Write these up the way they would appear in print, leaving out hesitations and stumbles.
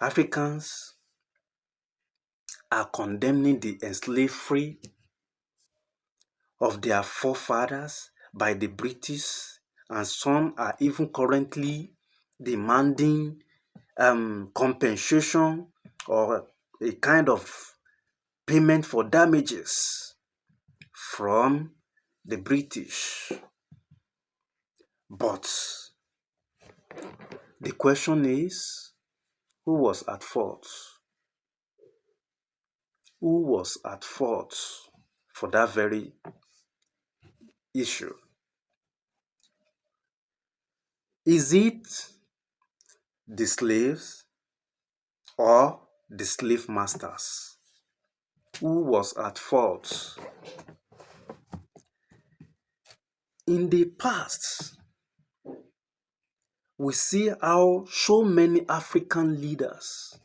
Africans are condemning the slavery of their forefathers by the British, and some are even currently demanding compensation or a kind of payment for damages from the British. But the question is, who was at fault? Who was at fault for that very issue? Is it the slaves or the slave masters? Who was at fault? In the past, we see how so many African leaders,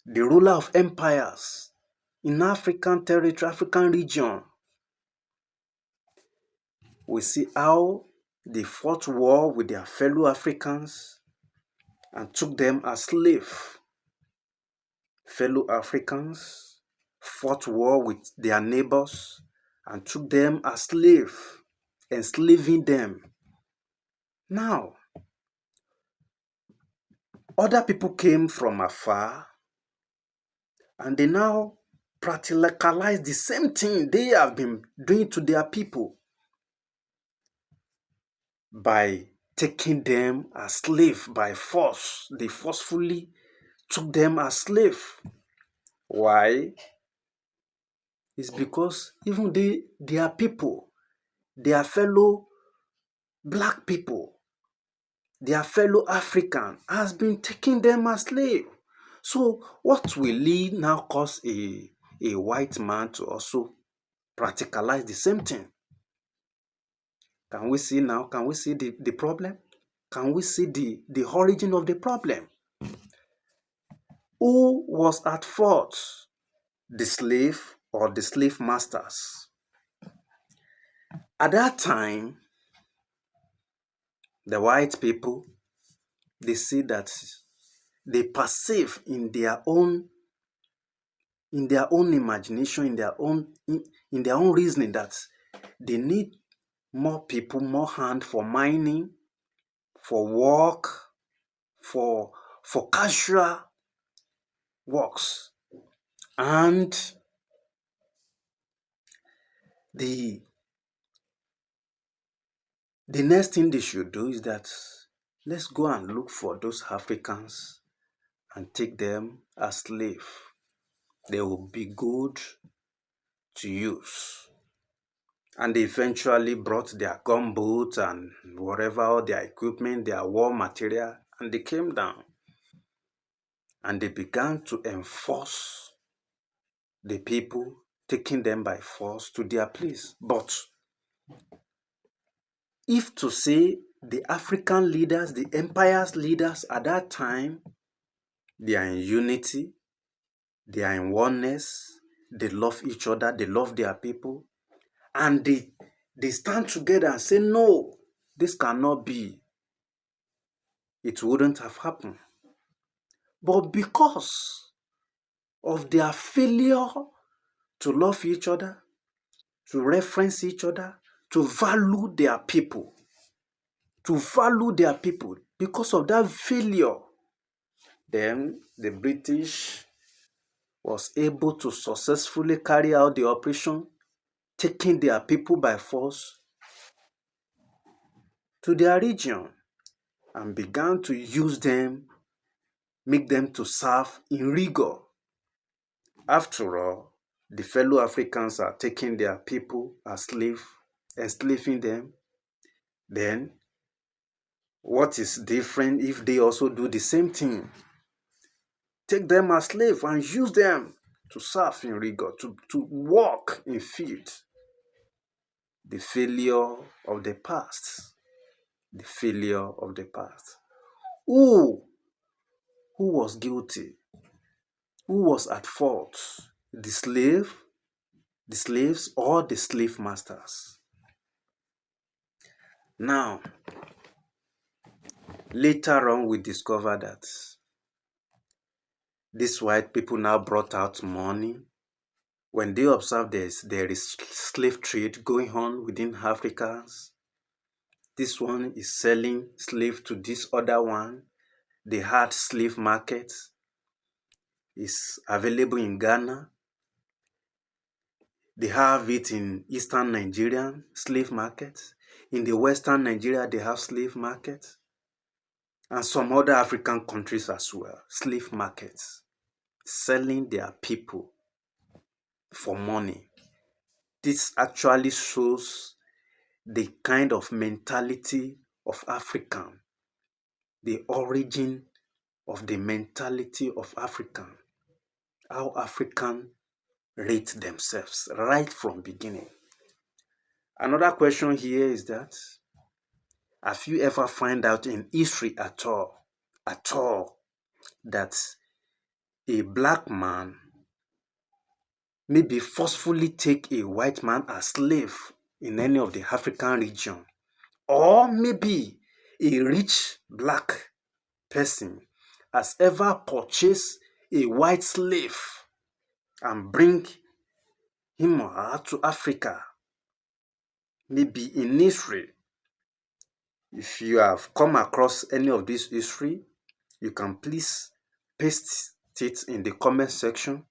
the ruler of empires in African territory, African region, we see how they fought war with their fellow Africans and took them as slaves. Fellow Africans fought war with their neighbors and took them as slaves, enslaving them. Now, other people came from afar and they now practicalize the same thing they have been doing to their people by taking them as slaves by force. They forcefully took them as slaves. Why? It's because even their people, their fellow black people, their fellow African has been taking them as slaves. So what will it now cause a white man to also practicalize the same thing? Can we see now? Can we see the problem? Can we see the origin of the problem? Who was at fault? The slave or the slave masters? At that time, the white people, they see that they perceive in their own imagination, in their own reasoning, that they need more people, more hand for mining, for work, for casual works. And the next thing they should do is that let's go and look for those Africans and take them as slaves. They will be good to use. And they eventually brought their gunboats and whatever, all their equipment, their war material, and they came down. And they began to enforce the people, taking them by force to their place. But if to say the African leaders, the empire's leaders at that time, they are in unity, they are in oneness, they love each other, they love their people, and they stand together and say, no, this cannot be, it wouldn't have happened. But because of their failure to love each other, to reference each other, to value their people, because of that failure, then the British was able to successfully carry out the operation, taking their people by force to their region, and began to use them, make them to serve in rigor. After all, the fellow Africans are taking their people as slaves, enslaving them. Then, what is different if they also do the same thing? Take them as slaves and use them to serve in rigor, to work in field. The failure of the past. The failure of the past. Who was guilty? Who was at fault? The slaves, or the slave masters? Now, Later on, we discovered that these white people now brought out money. When they observed there is slave trade going on within Africa, this one is selling slave to this other one. They had slave market is available in Ghana. They have it in Eastern Nigeria, slave market. In the Western Nigeria, they have slave market. And some other African countries as well, slave markets, selling their people for money. This actually shows the kind of mentality of African, the origin of the mentality of African, how African rate themselves right from beginning. Another question here is that, have you ever find out in history at all, that a black man maybe forcefully take a white man as slave in any of the African region? Or maybe a rich black person has ever purchased a white slave and bring him or her to Africa? Maybe in history. If you have come across any of this history, you can please paste it in the comment section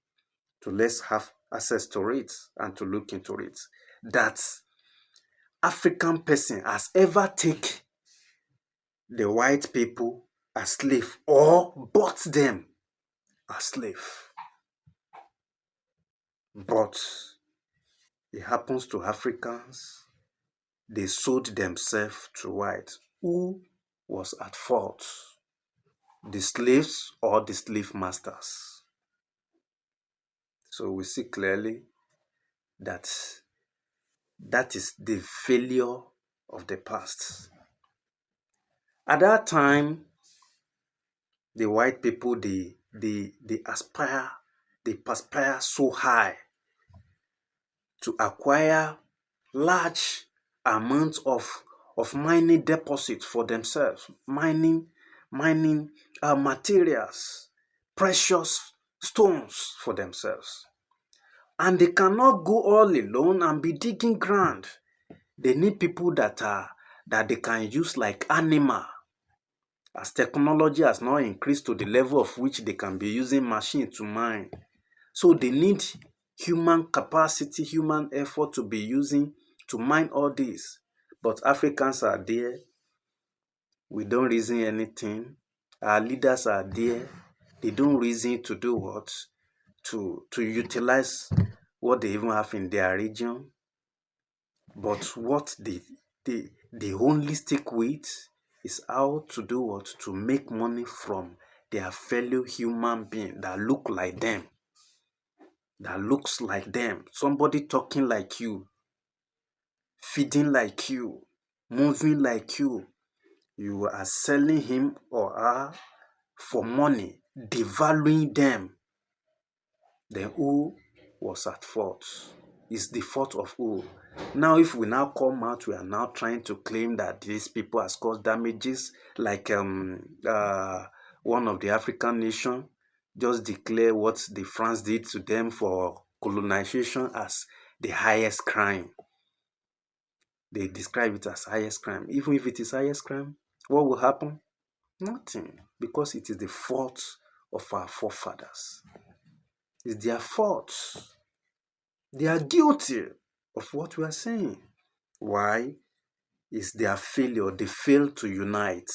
to let's have access to it and to look into it. That African person has ever take the white people as slave or bought them as slave. But it happens to Africans, they sold themselves to white. Who was at fault? The slaves or the slave masters? So we see clearly that that is the failure of the past. At that time, the white people, they perspire so high to acquire large amounts of mining deposits for themselves, mining materials, precious stones for themselves. And they cannot go all alone and be digging ground. They need people that they can use like animal. As technology has now increased to the level of which they can be using machine to mine. So they need human capacity, human effort to be using to mine all this. But Africans are there. We don't reason anything. Our leaders are there. They don't reason to do what? To utilize what they even have in their region. But what they only stick with is how to do what? To make money from their fellow human being that look like them. That looks like them. Somebody talking like you, feeding like you, moving like you. You are selling him or her for money, devaluing them. Then who was at fault? Is the fault of who? Now, if we now come out, we are now trying to claim that these people has caused damages, like one of the African nations just declare what the France did to them for colonization as the highest crime. They describe it as highest crime. Even if it is highest crime, what will happen? Nothing, because it is the fault of our forefathers. It's their fault. They are guilty of what we are saying. Why? It's their failure. They fail to unite.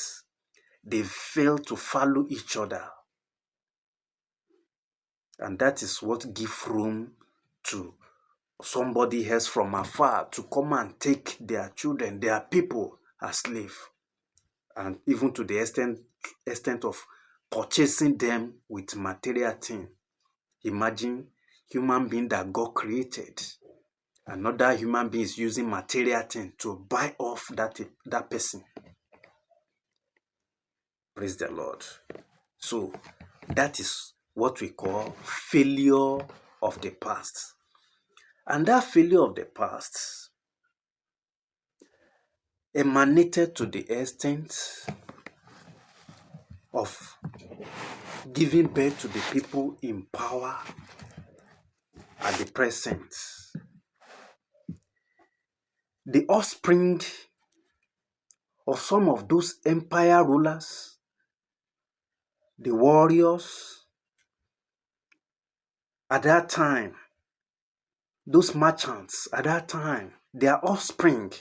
They fail to follow each other. And that is what gives room to somebody else from afar to come and take their children, their people as slaves. And even to the extent of purchasing them with material things. Imagine human being that God created. Another human being is using material thing to buy off that person. Praise the Lord. So that is what we call failure of the past. And that failure of the past emanated to the extent of giving birth to the people in power at the present. The offspring of some of those empire rulers, the warriors at that time, those merchants at that time, their offspring